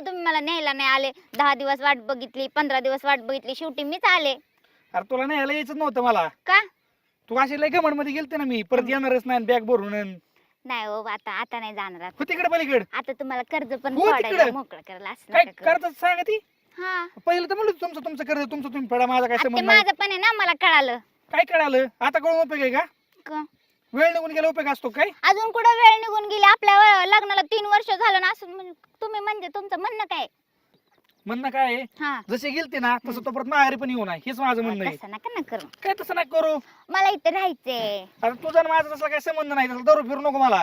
तुम्ही मला न्यायला नाही आले? 10 दिवस वाट बघितली, 15 दिवस वाट बघितली, शेवटी मीच आले. अरे तुला न्यायला यायचं नव्हतं मला. का तू अशी लय घमंड मध्ये गेलते ना, मी परत येणारच नाही बॅग भरून. नाही हो, आता नाही जाणार. हो तिकडे पलीकडे. आता तुम्हाला कर्ज पण हो फेडायला तिकडे. मोकळं करायला असं काय नका करू. करतात सांगा ती. हा पहिलं तर म्हणलं तुमचं कर्ज तुमचं तुम्ही फेडा, माझा काय आता ते संबंध नाही. माझं पण आहे ना, मला कळालं. काय कळालं आता? कळून उपयोग आहे का? क- वेळ निघून गेला उपयोग असतो काय? अजून कुठं वेळ निघून गेली? आपल्या लग्नाला 3 वर्ष झालं ना. असं तुम्ही म्हणजे तुमचं म्हणणं काय? म्हणणं काय आहे, हा जसे गेलते ना तसं तो परत माघारी पण येऊ नये, हेच माझं म्हणणं आहे. तसं नका ना करू. काय तसं नाही करू. मला इथे राहायचंय. आता तुझा आणि माझा तसा काय संबंध नाही, तसं दारू फिरू नको मला.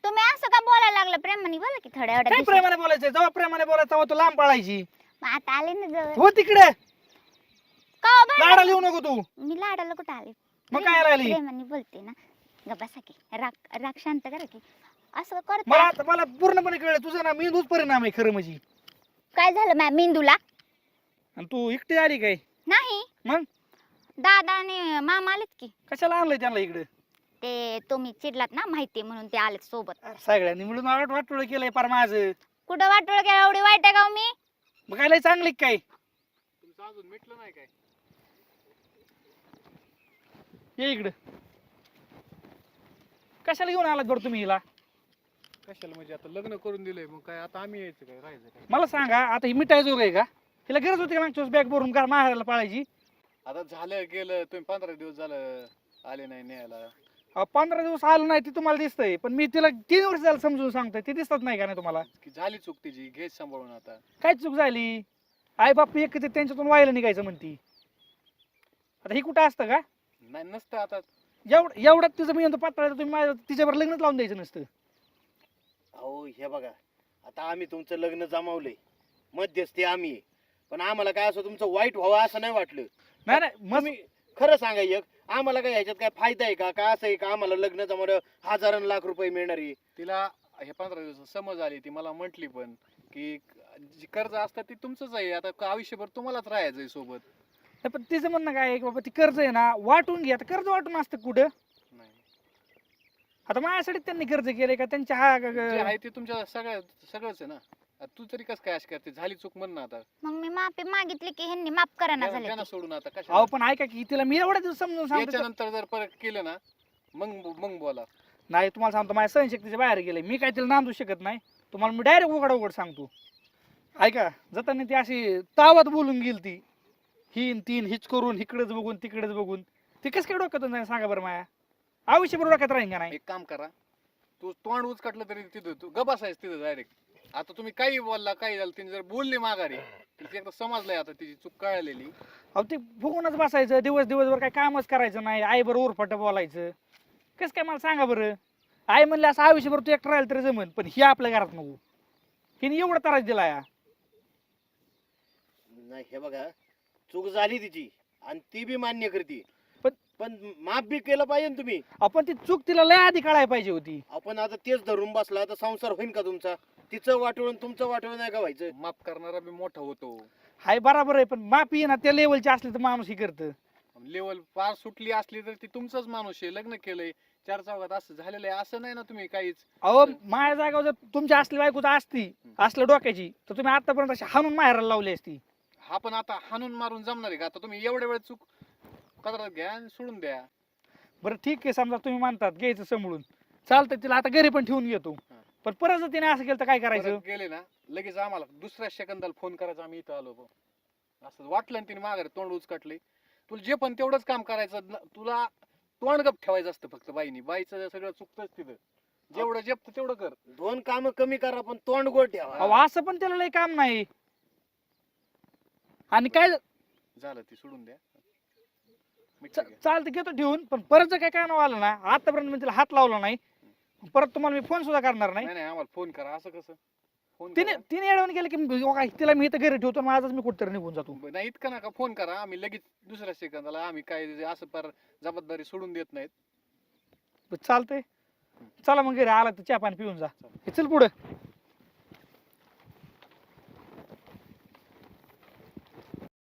तुम्ही असं का बोलायला लागलं? प्रेमाने बोला की थोड्या काय वेळात. प्रेमाने बोलायचं? जेव्हा प्रेमाने बोलायचं तेव्हा तू लांब पळायची. आता आले ना जवळ. हो तिकडे. का हो बाई? लाडा लिहू नको तू. मी लाडाला कुठं आले? मग काय राहिली? प्रेमाने बोलते ना. बसा की, राग शांत करा की. असं मला करता. मला पूर्णपणे कळलं तुझा ना मेंदूच परिणाम आहे खरं म्हणजे. काय झालं माझ्या मेंदूला? आणि तू एकटी आली काय? नाही, मग दादा आणि मामा आलेत की. कशाला आणलंय त्यांना इकडे? ते तुम्ही चिडलात ना, माहितीये म्हणून ते आलेत सोबत. सगळ्यांनी मिळून वाटोळ केलंय पार माझं. कुठं वाटोळ केला? एवढी वाईट आहे का हो मी? मग काय लय चांगली काय? तुमचं अजून मिटलं नाही काय? ये इकडे. कशाला घेऊन आलात बरं तुम्ही हिला? कशाला म्हणजे आता लग्न करून दिलंय, मग काय आता आम्ही यायचं काय, राहायचं काय? मला सांगा आता ही मिठाई आहे का? हिला गरज होती का मागच्या बॅग भरून का माहेराला पाळायची? आता झालं गेलं, तुम्ही 15 दिवस झालं आले नाही न्यायला. 15 दिवस आलं नाही ती तुम्हाला दिसतंय, पण मी तिला 3 वर्ष झालं समजून सांगतोय, ती दिसत नाही का नाही तुम्हाला? की झाली चूक तिची, घे सांभाळून आता. काय चूक झाली? आई बाप एक त्यांच्यातून व्हायला निघायचं म्हणती. आता ही कुठं असतं का? नाही नसतं आता. एवढ्यात तिचं मी म्हणतो पातळ तुम्ही माझ्या तिच्यावर लग्नच लावून द्यायचं नसतं. अहो हे बघा, आता आम्ही तुमचं लग्न जमावलंय, मध्यस्थी आम्ही आहे. पण आम्हाला काय असं तुमचं वाईट व्हावं असं नाही वाटलं. नाही नाही मग तुम्ही खरं सांगा, एक आम्हाला काय ह्याच्यात काय फायदा आहे का? काय असं आहे का आम्हाला लग्न जमावलं हजारां लाख रुपये मिळणार आहे? तिला हे 15 दिवस समज आली, ती मला म्हंटली पण की जी कर्ज असतात ती तुमचंच आहे, आता आयुष्यभर तुम्हालाच राहायचंय सोबत. नाही, पण तिचं म्हणणं काय आहे की बाबा ती कर्ज आहे ना वाटून घे. आता कर्ज वाटून असतं कुठं? नाही आता माझ्यासाठी त्यांनी कर्ज केलंय का त्यांच्या हा जे आहे ते तुमच्या सगळंच आहे ना. आता तू तरी कसं काय अशी करते? झाली चूक म्हण ना आता. मग मी माफी मागितली की ह्यांनी माफ करा ना झाले त्यांना की. सोडून आता अहो कशा पण ऐका की तिला मी एवढ्या दिवस समजून सांगतो. याच्यानंतर जर परत केलं ना मग बोला. नाही तुम्हाला सांगतो माझ्या सहनशक्तीच्या बाहेर गेले, मी काय तिला नांदू शकत नाही. तुम्हाला मी डायरेक्ट उघड सांगतो. ऐका जाताना ती अशी तावात बोलून गेली ती, हिन तीन हिच करून इकडेच बघून तिकडेच बघून. ती कसं काय डोक्यातून जाईल सांगा बरं? माया आयुष्यभर डोक्यात राहीन का नाही? एक काम करा, तू तोंड उचकटलं तरी तिथं तू गबासायच तिथं डायरेक्ट. आता तुम्ही काही बोलला, काही झालं, तिने जर बोलली माघारी, तिला एकदा समजलंय आता तिची चूक कळलेली. अहो ते बघूनच बसायचं दिवसभर काय कामच करायचं नाही. आई बरोबर उरफाट बोलायचं. कसं काय मला सांगा बरं? आई म्हणले असं आयुष्यभर तू एकटं राहिलं तरी जमन, पण ही आपल्या घरात नको. हिने एवढा त्रास दिला या. नाही हे बघा, चूक झाली तिची आणि ती बी मान्य करते, पण माफ बी केलं पाहिजे ना तुम्ही. आपण ती चूक तिला लय आधी कळायला पाहिजे होती. आपण आता तेच धरून बसला तर संसार होईल का तुमचा? तिचं वाटवून तुमचं वाटवून नाही का व्हायचं? माफ करणारा बी मोठा होतो. हाय बराबर आहे, पण माफी आहे ना त्या लेवलची असली तर माणूस ही करतं. लेवल पार सुटली असली तर ती तुमचाच माणूस आहे, लग्न केलंय, 4 चौघात असं झालेलं आहे असं नाही ना तुम्ही काहीच. अहो माझ्या जागावर जर तुमची असली बायको तर असती असल्या डोक्याची, तर तुम्ही आतापर्यंत अशी हाणून माहेराला लावली असती. हा पण आता हाणून मारून जमणार आहे का? आता तुम्ही एवढ्या वेळ चूक कदरात घ्या आणि सोडून द्या. बरं ठीक आहे, समजा तुम्ही म्हणतात घ्यायचं समळून, चालतंय. तिला आता घरी पण ठेवून घेतो, पण परत जर तिने असं केलं तर काय करायचं? परत गेले ना लगेच आम्हाला दुसऱ्या सेकंदाला फोन करायचा, आम्ही इथं आलो बघ. असं वाटलं ना तिने माघारी तोंड उचकटले, तुला जे पण तेवढंच काम करायचं, तुला तोंड गप ठेवायचं असतं फक्त. बाईचं सगळं चुकतंच तिथं. जेवढं जपत तेवढं कर. 2 काम कमी करा पण तोंड गोड ठेवा. अहो असं पण त्याला लय काम नाही. आणि काय झालं ती सोडून द्या. मिटलं घ्या. चालतं घेतो ठेवून, पण परत जर काय काय आलं ना, आतापर्यंत मी तिला हात लावला नाही, परत तुम्हाला मी फोन सुद्धा करणार नाही. नाही आम्हाला फोन करा. असं कसं फोन तिने तिने एडवून गेलं की तिला मी इथं घरी ठेवतो, माझाच मी कुठतरी निघून जातो. नाही इतकं नका फोन करा, आम्ही लगेच दुसऱ्या सेकंदाला. आम्ही काय असं पर जबाबदारी सोडून देत नाहीत. चालतंय, चला मग घरी आला तर चहा पाणी पिऊन जा. हे चल पुढं.